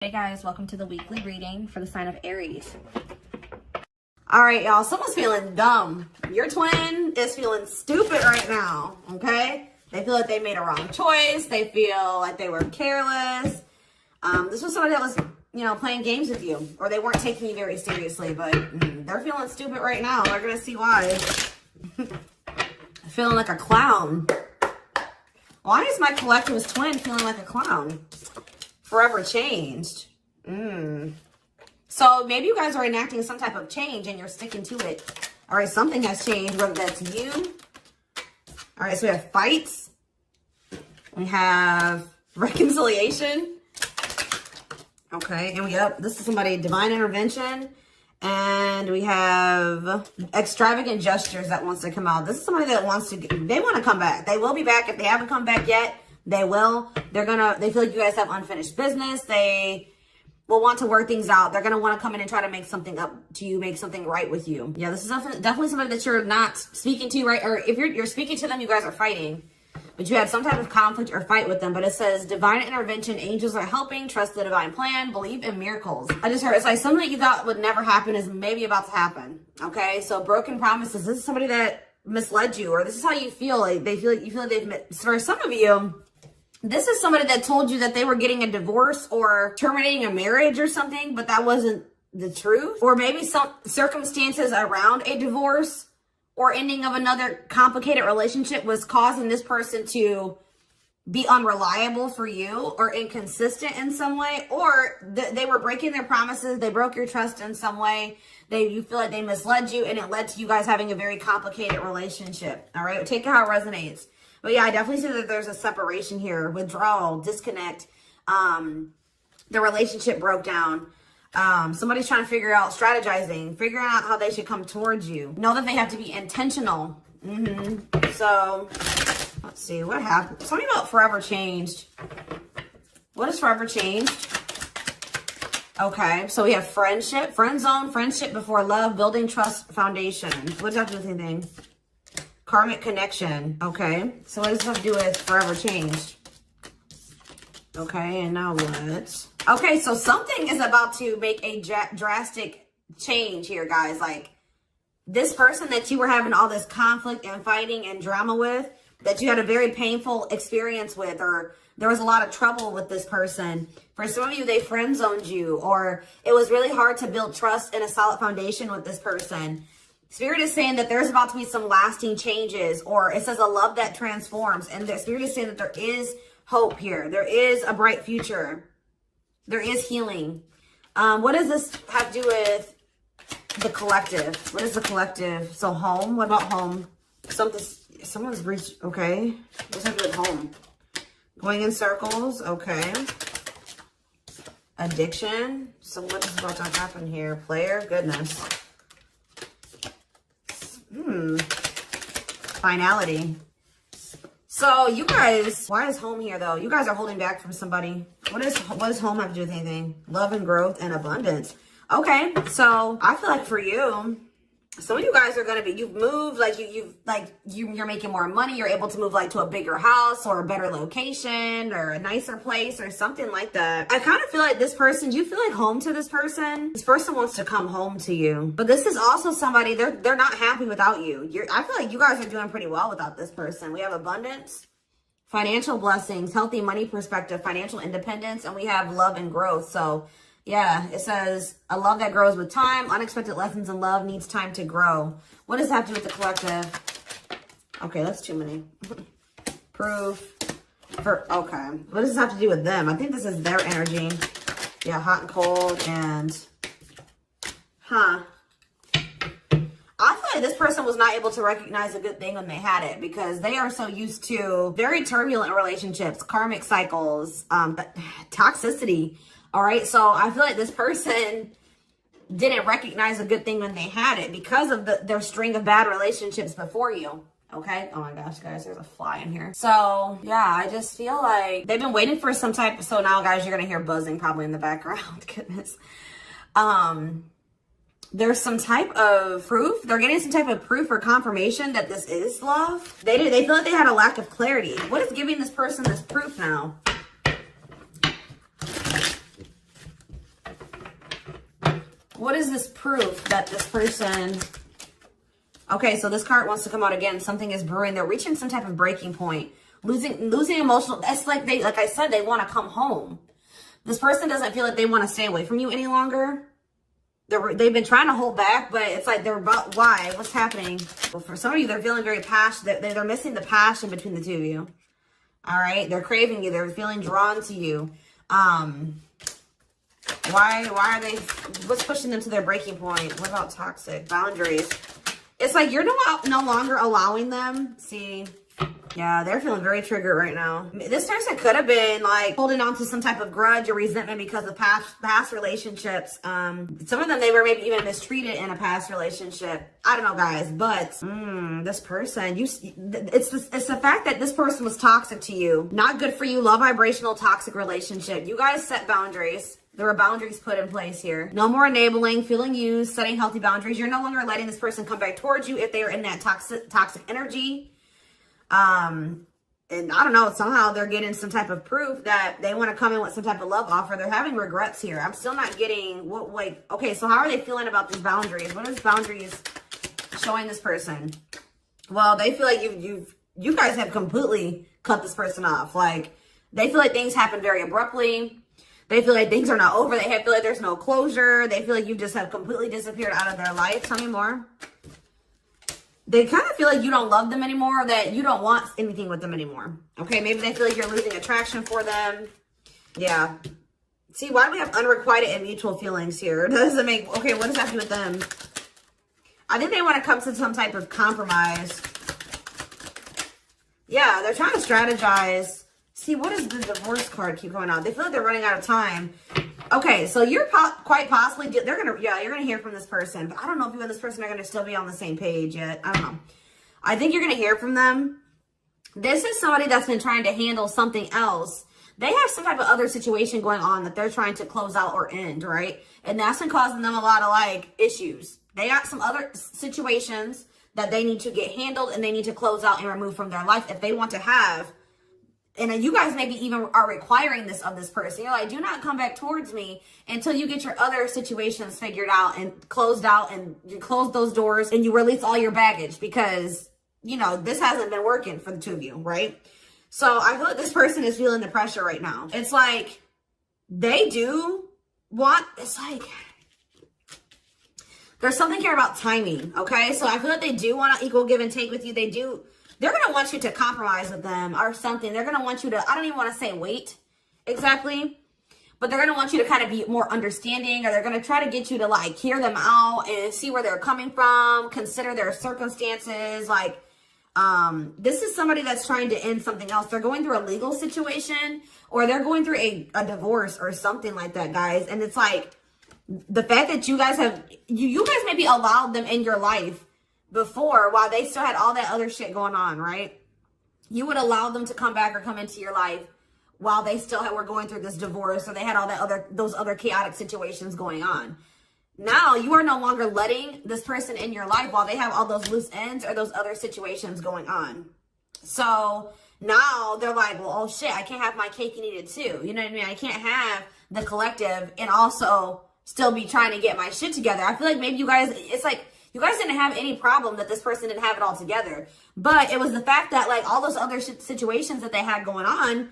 Hey guys, welcome to the weekly reading for the sign of Aries. All right, y'all, someone's feeling dumb. Your twin is feeling stupid right now, okay? They feel like they made a wrong choice. They feel like they were careless. This was somebody that was, playing games with you, or they weren't taking you very seriously, but they're feeling stupid right now. They're going to see why. Feeling like a clown. Why is my collective's twin feeling like a clown? Forever changed. So maybe you guys are enacting some type of change and you're sticking to it. All right, something has changed, whether that's you. All right, so we have fights. We have reconciliation. Okay, and this is somebody, divine intervention. And we have extravagant gestures that wants to come out. This is somebody that they want to come back. They will be back. If they haven't come back yet, they will. They feel like you guys have unfinished business. They will want to work things out. They're going to want to come in and try to make something up to you, make something right with you. Yeah, this is definitely somebody that you're not speaking to, right? Or if you're speaking to them, you guys are fighting. But you had some type of conflict or fight with them. But it says, divine intervention, angels are helping, trust the divine plan, believe in miracles. I just heard, it's like something that you thought would never happen is maybe about to happen. Okay, so broken promises. This is somebody that misled you, or this is how you feel. Like you feel like they've, for some of you, this is somebody that told you that they were getting a divorce or terminating a marriage or something, but that wasn't the truth. Or maybe some circumstances around a divorce or ending of another complicated relationship was causing this person to be unreliable for you or inconsistent in some way, or they were breaking their promises. They broke your trust in some way. You feel like they misled you and it led to you guys having a very complicated relationship. All right, take it how it resonates. But yeah, I definitely see that there's a separation here, withdrawal, disconnect. The relationship broke down. Somebody's trying to strategizing, figuring out how they should come towards you. Know that they have to be intentional. So let's see what happened. Something about forever changed. What is forever changed? Okay, so we have friendship, friend zone, friendship before love, building trust foundation. What does that have to do with anything? Karmic connection. Okay, so what does this have to do with forever changed? Okay, and now what? Okay, so something is about to make a drastic change here, guys. Like, this person that you were having all this conflict and fighting and drama with, that you had a very painful experience with, or there was a lot of trouble with this person. For some of you, they friend zoned you, or it was really hard to build trust and a solid foundation with this person. Spirit is saying that there's about to be some lasting changes, or it says a love that transforms. And the Spirit is saying that there is hope here. There is a bright future. There is healing. What does this have to do with the collective? What is the collective? So home, what about home? Someone's reached, okay. What does that have to do with home? Going in circles, okay. Addiction. So what is about to happen here? Player, goodness. Finality. So you guys, why is home here though? You guys are holding back from somebody. What does home have to do with anything? Love and growth and abundance. Okay, so I feel like for you, some of you guys are gonna be, you've moved, like you're making more money. You're able to move like to a bigger house or a better location or a nicer place or something like that. I kind of feel like this person, do you feel like home to this person? This person wants to come home to you, but this is also somebody, they're not happy without you. I feel like you guys are doing pretty well without this person. We have abundance, financial blessings, healthy money perspective, financial independence, and we have love and growth. So yeah, it says a love that grows with time. Unexpected lessons in love needs time to grow. What does that have to do with the collective? Okay, that's too many. Proof. Okay. What does this have to do with them? I think this is their energy. Yeah, hot and cold and... I feel like this person was not able to recognize a good thing when they had it, because they are so used to very turbulent relationships, karmic cycles, toxicity. All right, so I feel like this person didn't recognize a good thing when they had it because of their string of bad relationships before you. Okay. Oh my gosh, guys, there's a fly in here. So yeah, I just feel like they've been waiting for some type. So now, guys, you're gonna hear buzzing probably in the background. Goodness. There's some type of proof. They're getting some type of proof or confirmation that this is love. They feel like they had a lack of clarity. What is giving this person this proof now? What is this proof that this person... Okay, so this card wants to come out again. Something is brewing. They're reaching some type of breaking point. Losing emotional... That's like they, like I said, they want to come home. This person doesn't feel like they want to stay away from you any longer. They've been trying to hold back, but it's like they're about... Why? What's happening? Well, for some of you, they're feeling very passionate. They're missing the passion between the two of you. All right? They're craving you. They're feeling drawn to you. Why are they... What's pushing them to their breaking point? What about toxic? Boundaries. It's like you're no longer allowing them. See, yeah, they're feeling very triggered right now. This person could have been like holding on to some type of grudge or resentment because of past relationships. Some of them, they were maybe even mistreated in a past relationship. I don't know, guys, but this person, it's the fact that this person was toxic to you. Not good for you. Low vibrational toxic relationship. You guys set boundaries. There were boundaries put in place here. No more enabling, feeling used, setting healthy boundaries. You're no longer letting this person come back towards you if they are in that toxic energy. And I don't know, somehow they're getting some type of proof that they want to come in with some type of love offer. They're having regrets here. I'm still not getting what, like, okay, so how are they feeling about these boundaries? What is boundaries showing this person? Well, they feel like you guys have completely cut this person off. Like, they feel like things happen very abruptly. They feel like things are not over. They feel like there's no closure. They feel like you just have completely disappeared out of their life. Tell me more. They kind of feel like you don't love them anymore, that you don't want anything with them anymore. Okay, maybe they feel like you're losing attraction for them. Yeah. See, why do we have unrequited and mutual feelings here? Doesn't make... Okay, what does that do with them? I think they want to come to some type of compromise. Yeah, they're trying to strategize. See, what does the divorce card keep going on? They feel like they're running out of time. Okay, so you're quite possibly, you're gonna hear from this person, but I don't know if you and this person are gonna still be on the same page yet. I don't know. I think you're gonna hear from them. This is somebody that's been trying to handle something else. They have some type of other situation going on that they're trying to close out or end, right? And that's been causing them a lot of like issues. They got some other situations that they need to get handled and they need to close out and remove from their life if they want to have. And you guys maybe even are requiring this of this person. You're like, do not come back towards me until you get your other situations figured out and closed out, and you close those doors and you release all your baggage because, you know, this hasn't been working for the two of you, right? So I feel like this person is feeling the pressure right now. It's like they do want, it's like, there's something here about timing, okay? So I feel like they do want to equal give and take with you. They're going to want you to compromise with them or something. They're going to want you to, I don't even want to say wait exactly, but they're going to want you to kind of be more understanding, or they're going to try to get you to like hear them out and see where they're coming from, consider their circumstances. Like, this is somebody that's trying to end something else. They're going through a legal situation, or they're going through a divorce or something like that, guys. And it's like the fact that you guys have, you guys maybe allowed them in your life before while they still had all that other shit going on, right? You would allow them to come back or come into your life while they still were going through this divorce, or they had all that those other chaotic situations going on. Now you are no longer letting this person in your life while they have all those loose ends or those other situations going on. So now they're like, well, oh shit, I can't have my cake and eat it too. You know what I mean? I can't have the collective and also still be trying to get my shit together. I feel like maybe you guys, it's like, you guys didn't have any problem that this person didn't have it all together. But it was the fact that like all those other situations that they had going on,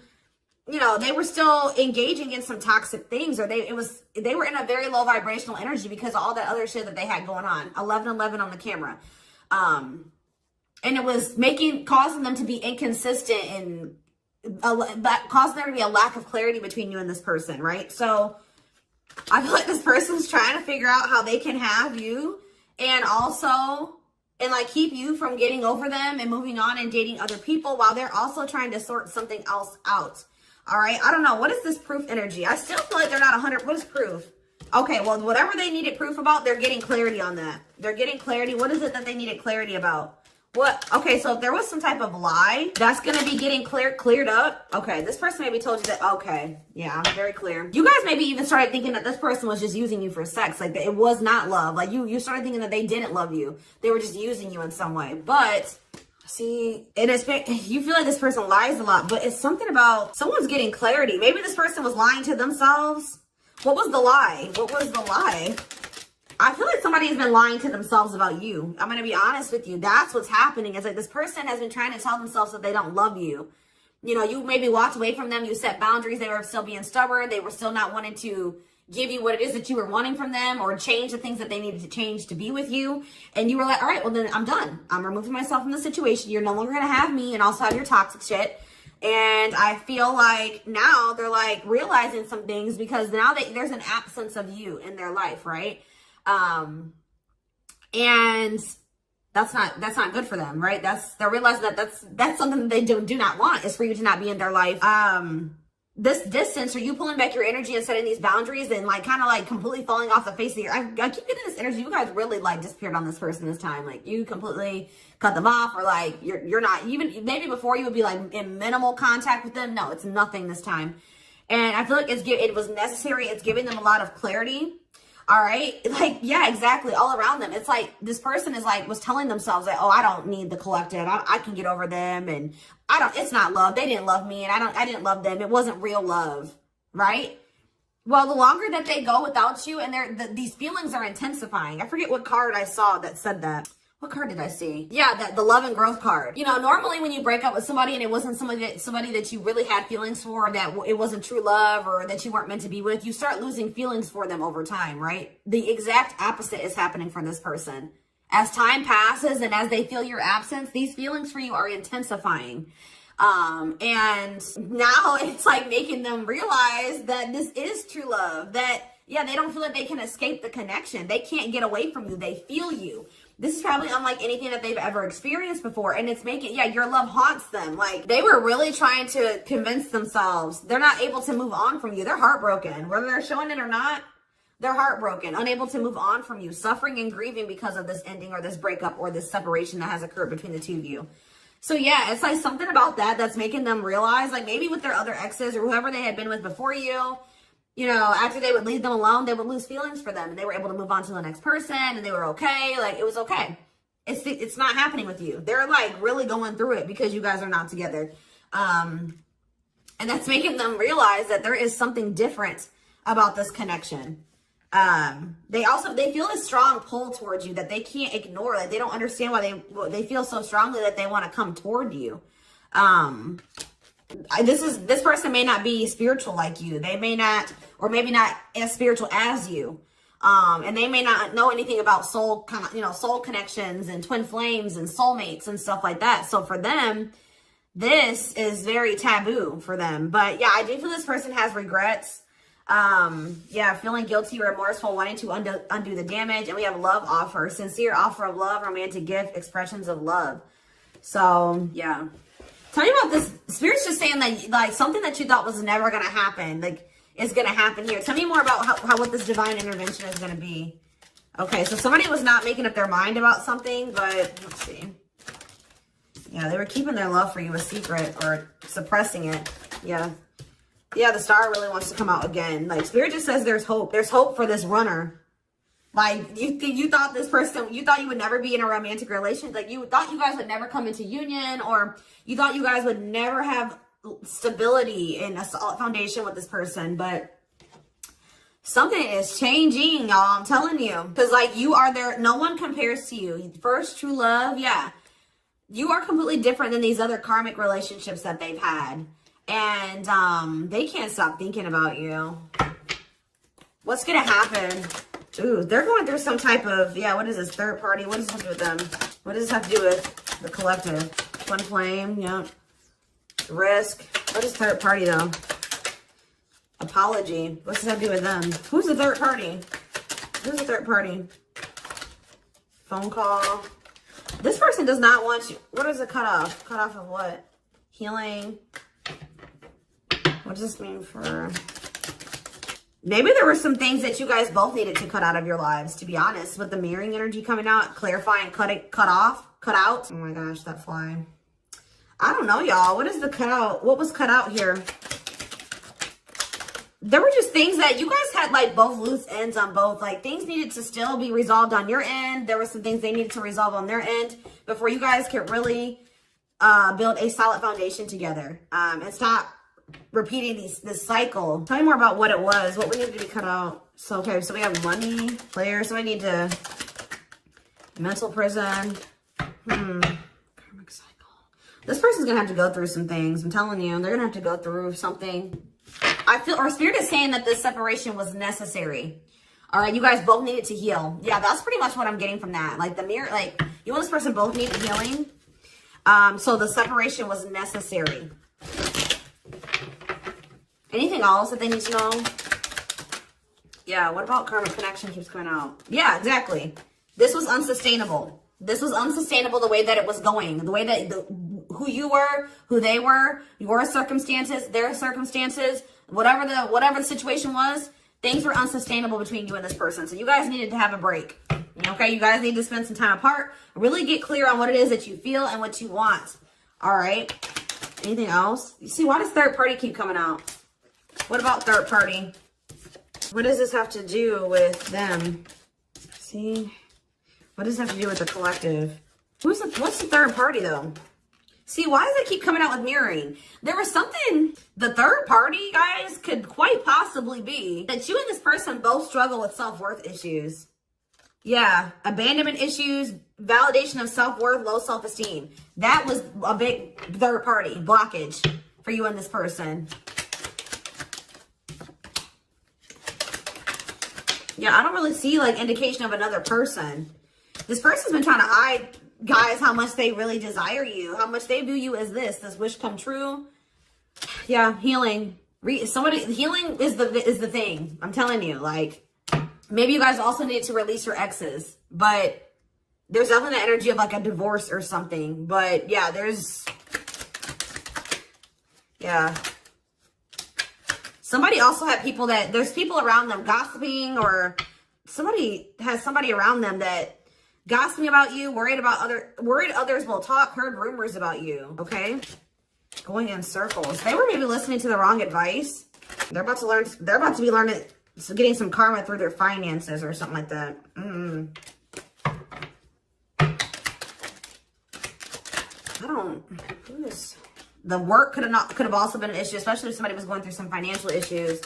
you know, they were still engaging in some toxic things, or they were in a very low vibrational energy because of all that other shit that they had going on. 1111 on the camera. And it was causing them to be inconsistent and causing there to be a lack of clarity between you and this person, right? So I feel like this person's trying to figure out how they can have you and like keep you from getting over them and moving on and dating other people while they're also trying to sort something else out. All right. I don't know. What is this proof energy? I still feel like they're not 100. What is proof? Okay. Well, whatever they needed proof about, they're getting clarity on that. They're getting clarity. What is it that they needed clarity about? What? Okay. So if there was some type of lie, that's going to be getting cleared up. Okay. This person maybe told you that. Okay. Yeah. Very clear. You guys maybe even started thinking that this person was just using you for sex. Like it was not love. Like you started thinking that they didn't love you. They were just using you in some way. But see, and you feel like this person lies a lot, but it's something about someone's getting clarity. Maybe this person was lying to themselves. What was the lie? What was the lie? I feel like somebody has been lying to themselves about you. I'm going to be honest with you. That's what's happening. It's like this person has been trying to tell themselves that they don't love you. You know, you maybe walked away from them. You set boundaries. They were still being stubborn. They were still not wanting to give you what it is that you were wanting from them, or change the things that they needed to change to be with you. And you were like, all right, well then I'm done. I'm removing myself from the situation. You're no longer going to have me and also have your toxic shit. And I feel like now they're like realizing some things, because now there's an absence of you in their life, right? And that's not good for them, right? They're realizing that that's something that they do not want, is for you to not be in their life. This distance, or you pulling back your energy and setting these boundaries and like kind of like completely falling off the face of I keep getting this energy. You guys really like disappeared on this person this time. Like you completely cut them off, or like you're not even, maybe before you would be like in minimal contact with them. No, it's nothing this time. And I feel like it was necessary. It's giving them a lot of clarity. All right. Like, yeah, exactly. All around them. It's like this person was telling themselves that, oh, I don't need the collective. I can get over them. And it's not love. They didn't love me, and I didn't love them. It wasn't real love. Right. Well, the longer that they go without you, and these feelings are intensifying. I forget what card I saw that said that. What card did I see? Yeah, the love and growth card. You know, normally when you break up with somebody and it wasn't somebody that you really had feelings for, that it wasn't true love, or that you weren't meant to be with, you start losing feelings for them over time, right? The exact opposite is happening for this person. As time passes and as they feel your absence, these feelings for you are intensifying. And now it's like making them realize that this is true love, that, yeah, they don't feel like they can escape the connection. They can't get away from you. They feel you. This is probably unlike anything that they've ever experienced before. And it's making, yeah, your love haunts them. Like, they were really trying to convince themselves they're not able to move on from you. They're heartbroken. Whether they're showing it or not, they're heartbroken, unable to move on from you, suffering and grieving because of this ending or this breakup or this separation that has occurred between the two of you. So yeah, it's like something about that's making them realize, like maybe with their other exes or whoever they had been with before you know, after they would leave them alone, they would lose feelings for them, and they were able to move on to the next person, and they were okay. Like, it was okay. It's not happening with you. They're like really going through it because you guys are not together. And that's making them realize that there is something different about this connection. They feel a strong pull towards you that they can't ignore. Like, they don't understand why they feel so strongly that they want to come toward you. This person may not be spiritual like you. They may not, or maybe not as spiritual as you. And they may not know anything about soul connections and twin flames and soulmates and stuff like that. So for them, this is very taboo for them. But yeah, I do feel this person has regrets. Yeah, feeling guilty, remorseful, wanting to undo the damage. And we have love offer, sincere offer of love, romantic gift, expressions of love. So yeah. Tell me about this. Spirit's just saying that, like, something that you thought was never going to happen, like, is going to happen here. Tell me more about how what this divine intervention is going to be. Okay, so somebody was not making up their mind about something, but let's see. Yeah, they were keeping their love for you a secret, or suppressing it. Yeah. Yeah, the star really wants to come out again. Like, Spirit just says there's hope. There's hope for this runner. Like, you thought this person, you thought you would never be in a romantic relationship. Like, you thought you guys would never come into union, or you thought you guys would never have stability in a solid foundation with this person. But something is changing, y'all. I'm telling you. Because, like, you are there. No one compares to you. First true love. Yeah. You are completely different than these other karmic relationships that they've had. And they can't stop thinking about you. What's going to happen? Ooh, they're going through some type of, yeah, what is this? Third party? What does this have to do with them? What does this have to do with the collective? Twin flame, yeah. Risk. What is third party, though? Apology. What's this have to do with them? Who's the third party? Who's the third party? Phone call. This person does not want you. What is a cutoff? Cutoff of what? Healing. What does this mean for... Maybe there were some things that you guys both needed to cut out of your lives, to be honest. With the mirroring energy coming out, clarifying, cut out. Oh my gosh, that fly. I don't know, y'all. What is the cut out? What was cut out here? There were just things that you guys had, like, both loose ends on both. Like, things needed to still be resolved on your end. There were some things they needed to resolve on their end before you guys could really build a solid foundation together. And stop repeating this cycle. Tell me more about what it was. What needed to be cut out? So, okay, so we have money, player. So I need to, mental prison. Karmic cycle. This person's going to have to go through some things. I'm telling you, they're going to have to go through something. I feel, or Spirit is saying that this separation was necessary. All right, you guys both needed to heal. Yeah, that's pretty much what I'm getting from that. Like the mirror, like you and this person both needed healing. So the separation was necessary. Anything else that they need to know? Yeah, what about karmic connection keeps coming out? Yeah, exactly. This was unsustainable. This was unsustainable the way that it was going. The way that, who you were, who they were, your circumstances, their circumstances, whatever the situation was, things were unsustainable between you and this person. So you guys needed to have a break. Okay, you guys need to spend some time apart. Really get clear on what it is that you feel and what you want. All right. Anything else? You see, why does third party keep coming out? What about third party? What does this have to do with them? See? What does this have to do with the collective? What's the third party, though? See, why does it keep coming out with mirroring? There was something, the third party, guys, could quite possibly be that you and this person both struggle with self-worth issues. Yeah, abandonment issues, validation of self-worth, low self-esteem. That was a big third party blockage for you and this person. Yeah, I don't really see like indication of another person. This person's been trying to hide, guys, how much they really desire you, how much they view you as this wish come true. Yeah, healing. Healing is the thing. I'm telling you, like, maybe you guys also need to release your exes, but there's definitely the energy of like a divorce or something. But yeah, somebody also had people there's people around them gossiping, or somebody has somebody around them that gossiping about you, worried others will talk, heard rumors about you, okay? Going in circles. They were maybe listening to the wrong advice. They're about to be learning, getting some karma through their finances or something like that. The work could have also been an issue, especially if somebody was going through some financial issues.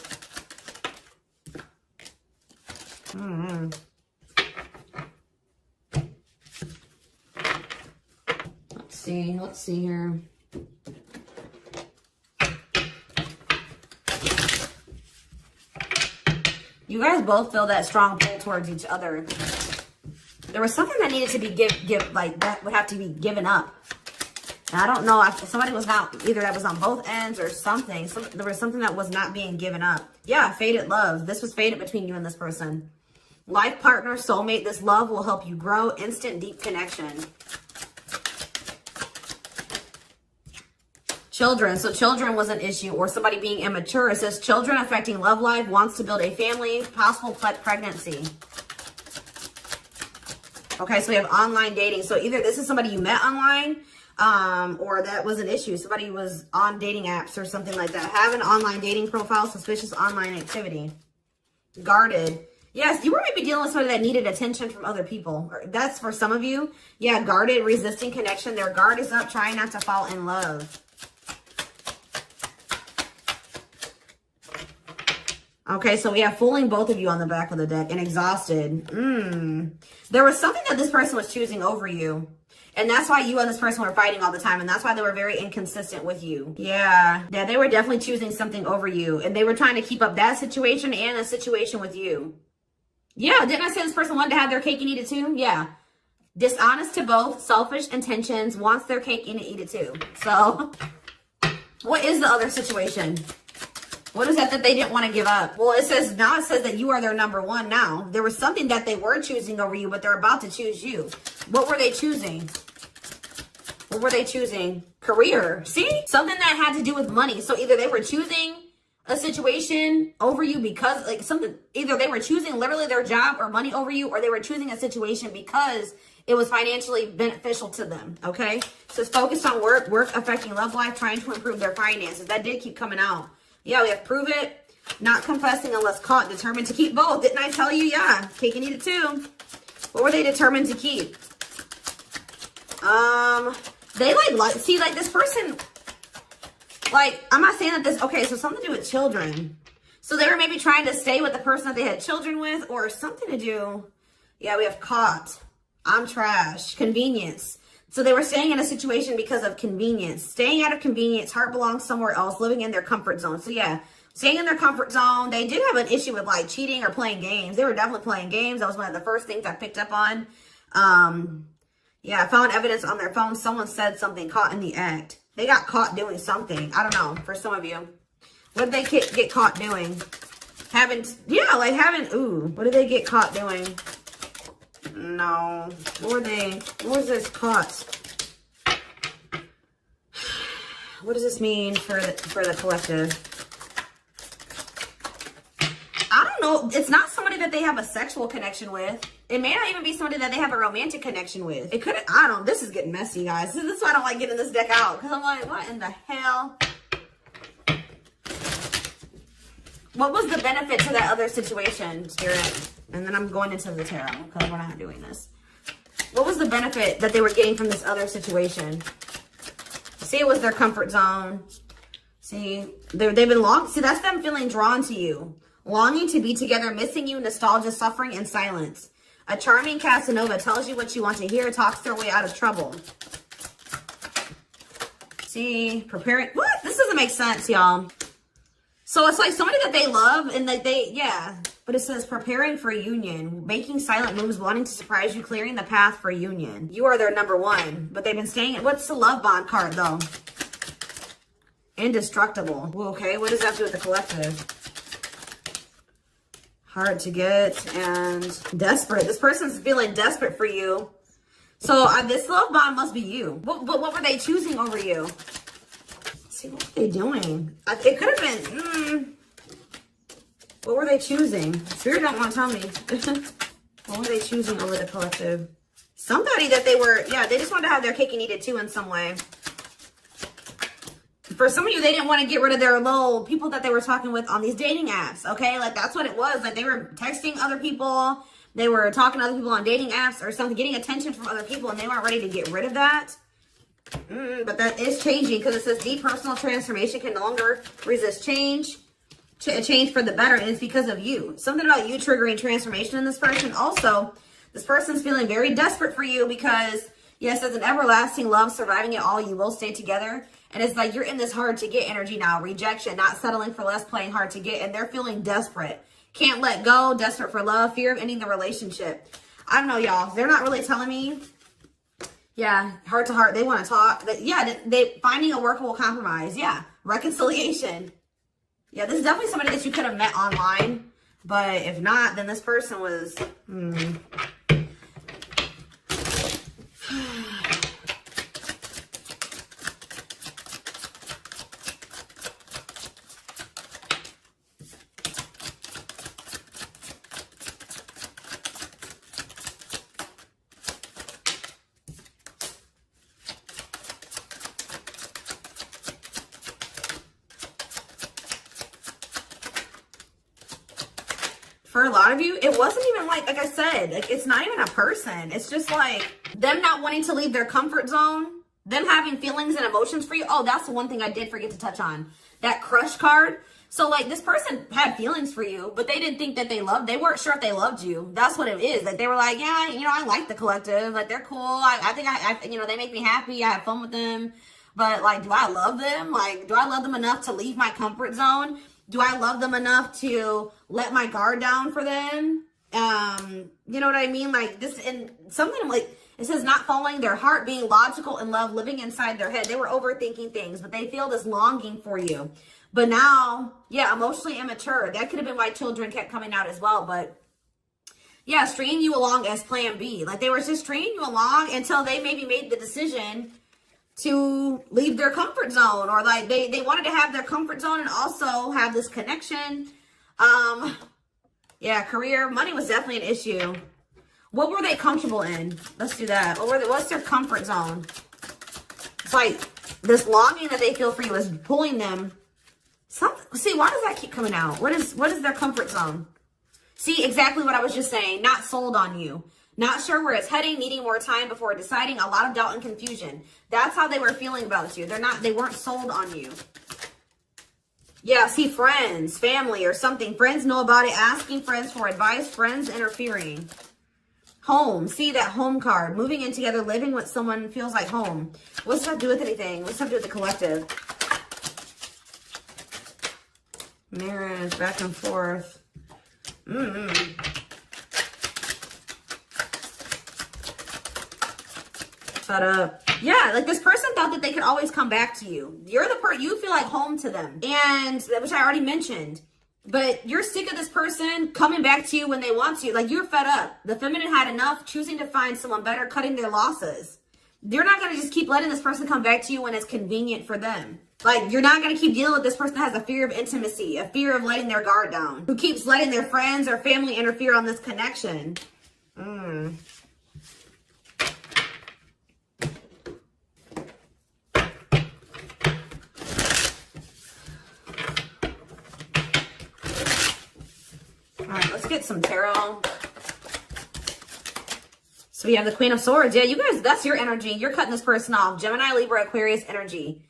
Let's see here. You guys both feel that strong pull towards each other. There was something that needed to be that would have to be given up. And I don't know if somebody was not, either that was on both ends or something. There was something that was not being given up. Yeah, fated love. This was fated between you and this person. Life partner, soulmate, this love will help you grow. Instant deep connection. Children. So children was an issue, or somebody being immature. It says children affecting love life, wants to build a family, possible pregnancy. Okay, so we have online dating. So either this is somebody you met online, or that was an issue. Somebody was on dating apps or something like that. Have an online dating profile, suspicious online activity. Guarded. Yes, you were maybe dealing with somebody that needed attention from other people. That's for some of you. Yeah, guarded, resisting connection. Their guard is up, trying not to fall in love. Okay, so we have fooling both of you on the back of the deck and exhausted. There was something that this person was choosing over you. And that's why you and this person were fighting all the time. And that's why they were very inconsistent with you. Yeah, they were definitely choosing something over you. And they were trying to keep up that situation and a situation with you. Yeah, didn't I say this person wanted to have their cake and eat it too? Yeah. Dishonest to both, selfish intentions, wants their cake and eat it too. So, what is the other situation? What is that they didn't want to give up? Well, it says that you are their number one now. There was something that they were choosing over you, but they're about to choose you. What were they choosing? What were they choosing? Career. See? Something that had to do with money. So either they were choosing a situation over you because either they were choosing literally their job or money over you, or they were choosing a situation because it was financially beneficial to them. Okay? So it's focused on work affecting love life, trying to improve their finances. That did keep coming out. Yeah, we have prove it, not confessing unless caught, determined to keep both. Didn't I tell you? Yeah, cake and eat it too. What were they determined to keep? They see this person, I'm not saying that okay, so something to do with children. So they were maybe trying to stay with the person that they had children with, or something to do. Yeah, we have caught. I'm trash. Convenience. So they were staying in a situation because of convenience. Staying out of convenience. Heart belongs somewhere else. Living in their comfort zone. So yeah, staying in their comfort zone. They did have an issue with like cheating or playing games. They were definitely playing games. That was one of the first things I picked up on. Yeah, I found evidence on their phone. Someone said something, caught in the act. They got caught doing something. I don't know, for some of you. What did they get caught doing? Ooh, what did they get caught doing? No. What was this caught? What does this mean for the collective? I don't know. It's not somebody that they have a sexual connection with. It may not even be somebody that they have a romantic connection with. It could, I don't, this is getting messy, guys. This is why I don't like getting this deck out. Because I'm like, what in the hell? What was the benefit to that other situation, Spirit? And then I'm going into the tarot because we're not doing this. What was the benefit that they were getting from this other situation? See, it was their comfort zone. See, they've been see, that's them feeling drawn to you. Longing to be together, missing you, nostalgia, suffering, and silence. A charming Casanova tells you what you want to hear, talks their way out of trouble. See, preparing. What? This doesn't make sense, y'all. So it's like somebody that they love and that yeah. But it says preparing for union, making silent moves, wanting to surprise you, clearing the path for union. You are their number one, but they've been staying. What's the love bond card though? Indestructible. Well, okay, what does that do with the collective? Hard to get and desperate. This person's feeling desperate for you. So this love bond must be you. But what were they choosing over you? Let's see, what were they doing? It could have been, what were they choosing? Spirit don't want to tell me. What were they choosing over the collective? Somebody that they were, yeah, they just wanted to have their cake and eat it too in some way. For some of you, they didn't want to get rid of their little people that they were talking with on these dating apps, okay? Like, that's what it was. Like, they were texting other people. They were talking to other people on dating apps or something, getting attention from other people, and they weren't ready to get rid of that. But that is changing because it says deep personal transformation can no longer resist change. Change for the better, and it's because of you. Something about you triggering transformation in this person. Also, this person's feeling very desperate for you because, yes, as an everlasting love, surviving it all, you will stay together. And it's like you're in this hard to get energy now. Rejection, not settling for less, playing hard to get. And they're feeling desperate. Can't let go, desperate for love, fear of ending the relationship. I don't know, y'all. They're not really telling me. Yeah, heart to heart. They want to talk. Yeah, they finding a workable compromise. Yeah, reconciliation. Yeah, this is definitely somebody that you could have met online. But if not, then this person was... For a lot of you, it wasn't even like I said, like it's not even a person. It's just like them not wanting to leave their comfort zone, them having feelings and emotions for you. Oh, that's the one thing I did forget to touch on. That crush card. So like this person had feelings for you, but they didn't think that they weren't sure if they loved you. That's what it is. Like they were like, yeah, I like the collective. Like they're cool. I think they make me happy. I have fun with them. But like, do I love them? Like, do I love them enough to leave my comfort zone? Do I love them enough to let my guard down for them? You know what I mean? Like this, and something like it says not following their heart, being logical in love, living inside their head. They were overthinking things, but they feel this longing for you. But now, yeah, emotionally immature. That could have been why children kept coming out as well. But yeah, stringing you along as plan B. Like they were just stringing you along until they maybe made the decision to leave their comfort zone, or like they wanted to have their comfort zone and also have this connection. Yeah, career, money was definitely an issue. What were they comfortable in? Let's do that. What's their comfort zone? It's like this longing that they feel for you is pulling them. See, why does that keep coming out? What is their comfort zone? See, exactly what I was just saying. Not sold on you. Not sure where it's heading, needing more time before deciding, a lot of doubt and confusion. That's how they were feeling about you. They weren't sold on you. Yeah, see, friends, family, or something. Friends know about it. Asking friends for advice. Friends interfering. Home. See that home card. Moving in together, living with someone feels like home. What's that have to do with anything? What's that have to do with the collective? Marriage, back and forth. Shut up. Yeah, like this person thought that they could always come back to you. You're the person, you feel like home to them. And, which I already mentioned. But you're sick of this person coming back to you when they want to. Like, you're fed up. The feminine had enough, choosing to find someone better, cutting their losses. You're not going to just keep letting this person come back to you when it's convenient for them. Like, you're not going to keep dealing with this person that has a fear of intimacy, a fear of letting their guard down, who keeps letting their friends or family interfere on this connection. All right, let's get some tarot. So we have the Queen of Swords. Yeah, you guys, that's your energy. You're cutting this person off. Gemini, Libra, Aquarius energy.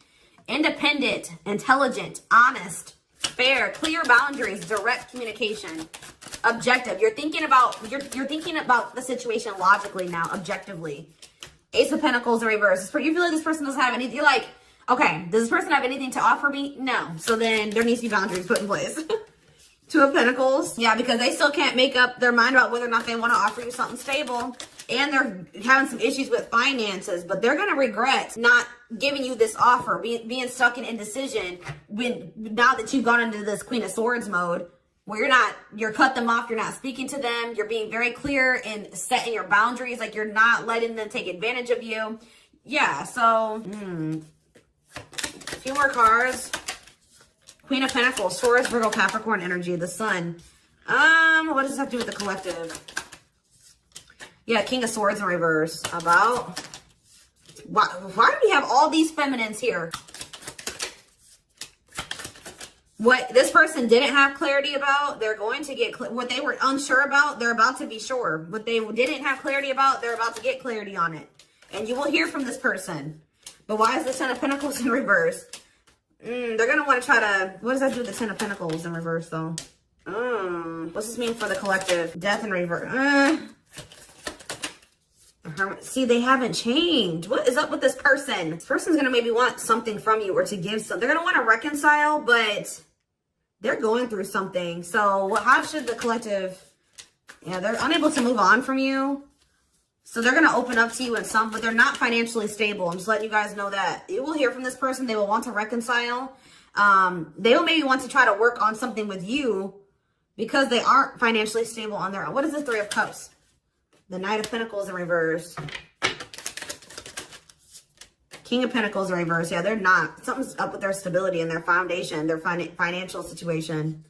Independent, intelligent, honest, fair, clear boundaries, direct communication, objective. You're thinking about you're thinking about the situation logically now, objectively. Ace of Pentacles in reverse. You feel like this person doesn't have anything. You're like, okay, does this person have anything to offer me? No. So then there needs to be boundaries put in place. Two of Pentacles. Yeah, because they still can't make up their mind about whether or not they want to offer you something stable. And they're having some issues with finances, but they're going to regret not giving you this offer, being stuck in indecision now that you've gone into this Queen of Swords mode where you're cut them off, you're not speaking to them, you're being very clear and setting your boundaries, like you're not letting them take advantage of you. Yeah, so, a few more cards. Queen of Pentacles, Taurus, Virgo, Capricorn energy, the Sun. What does this have to do with the collective? Yeah, King of Swords in reverse. About why do we have all these feminines here? What this person didn't have clarity about, they're going to get what they were unsure about, they're about to be sure. What they didn't have clarity about, they're about to get clarity on it. And you will hear from this person. But why is the Ten of Pentacles in reverse? They're going to want to try to... What does that do with the Ten of Pentacles in reverse, though? What's this mean for the collective? Death in reverse. See, they haven't changed. What is up with this person? This person's going to maybe want something from you or to give something. They're going to want to reconcile, but they're going through something. So how should the collective... Yeah, they're unable to move on from you. So they're going to open up to you in some, but they're not financially stable. I'm just letting you guys know that. You will hear from this person. They will want to reconcile. They will maybe want to try to work on something with you because they aren't financially stable on their own. What is the Three of Cups? The Knight of Pentacles in reverse. King of Pentacles in reverse. Yeah, they're not. Something's up with their stability and their foundation, their financial situation.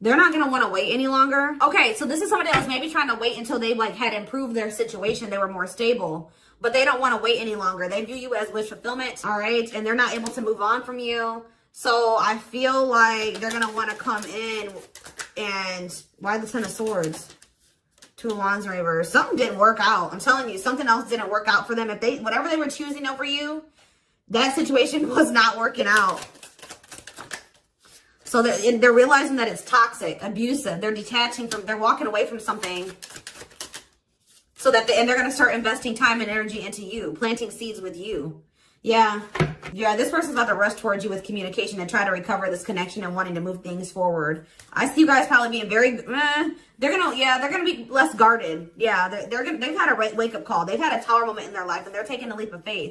They're not going to want to wait any longer. Okay, so this is somebody else maybe trying to wait until they had improved their situation. They were more stable. But they don't want to wait any longer. They view you as wish fulfillment. All right, and they're not able to move on from you. So I feel like they're going to want to come in and... Why the Ten of Swords? Two of Wands in reverse. Something didn't work out. I'm telling you, something else didn't work out for them. If whatever they were choosing over you, that situation was not working out. So they're realizing that it's toxic, abusive. They're detaching from, they're walking away from something. So that, and they're going to start investing time and energy into you, planting seeds with you. Yeah. Yeah, this person's about to rush towards you with communication and try to recover this connection and wanting to move things forward. I see you guys probably being very, they're going to be less guarded. Yeah, they've had a wake-up call. They've had a tower moment in their life and they're taking a leap of faith.